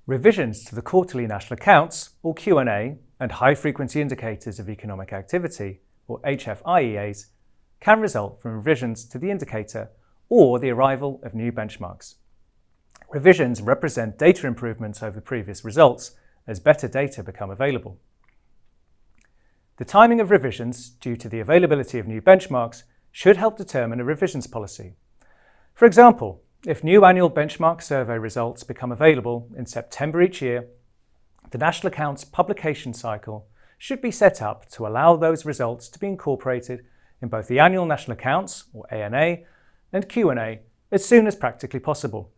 Revisions to the quarterly national accounts, or QNA, and high-frequency indicators of economic activity, or HFIEAs, can result from revisions to the indicator or the arrival of new benchmarks. Revisions represent data improvements over previous results as better data become available. The timing of revisions due to the availability of new benchmarks should help determine a revisions policy. For example, if new annual benchmark survey results become available in September each year, the National Accounts publication cycle should be set up to allow those results to be incorporated in both the Annual National Accounts, or ANA, and QNA as soon as practically possible.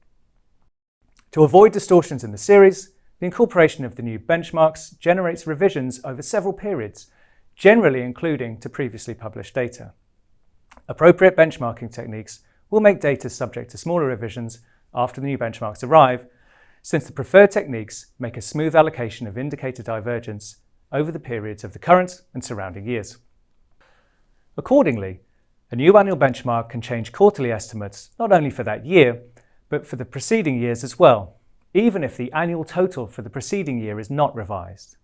To avoid distortions in the series, the incorporation of the new benchmarks generates revisions over several periods, generally including to previously published data. Appropriate benchmarking techniques will make data subject to smaller revisions after the new benchmarks arrive, since the preferred techniques make a smooth allocation of indicator divergence over the periods of the current and surrounding years. Accordingly, a new annual benchmark can change quarterly estimates not only for that year, but for the preceding years as well, even if the annual total for the preceding year is not revised.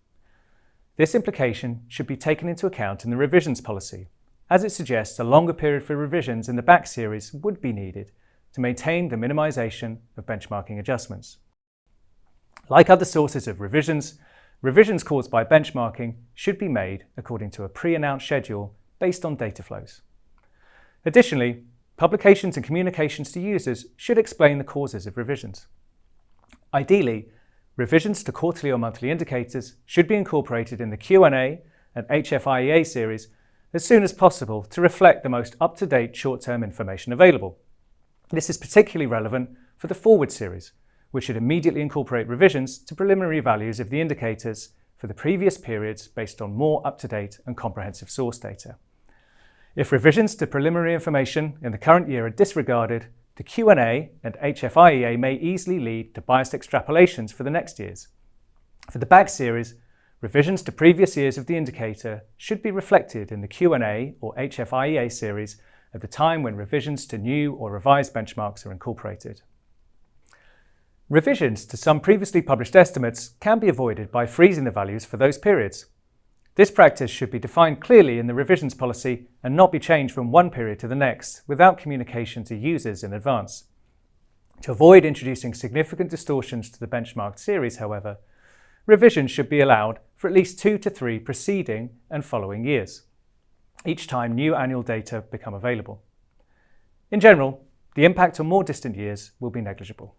This implication should be taken into account in the revisions policy, as it suggests a longer period for revisions in the back series would be needed to maintain the minimisation of benchmarking adjustments. Like other sources of revisions caused by benchmarking should be made according to a pre-announced schedule based on data flows. Additionally, publications and communications to users should explain the causes of revisions. Ideally, revisions to quarterly or monthly indicators should be incorporated in the QNA and HFIEA series as soon as possible to reflect the most up-to-date short-term information available. This is particularly relevant for the forward series, which should immediately incorporate revisions to preliminary values of the indicators for the previous periods based on more up-to-date and comprehensive source data. If revisions to preliminary information in the current year are disregarded, the QNA and HFIEA may easily lead to biased extrapolations for the next years. For the back series, revisions to previous years of the indicator should be reflected in the QNA or HFIEA series at the time when revisions to new or revised benchmarks are incorporated. Revisions to some previously published estimates can be avoided by freezing the values for those periods. This practice should be defined clearly in the revisions policy and not be changed from one period to the next without communication to users in advance. To avoid introducing significant distortions to the benchmarked series, however, revisions should be allowed for at least 2 to 3 preceding and following years, each time new annual data become available. In general, the impact on more distant years will be negligible.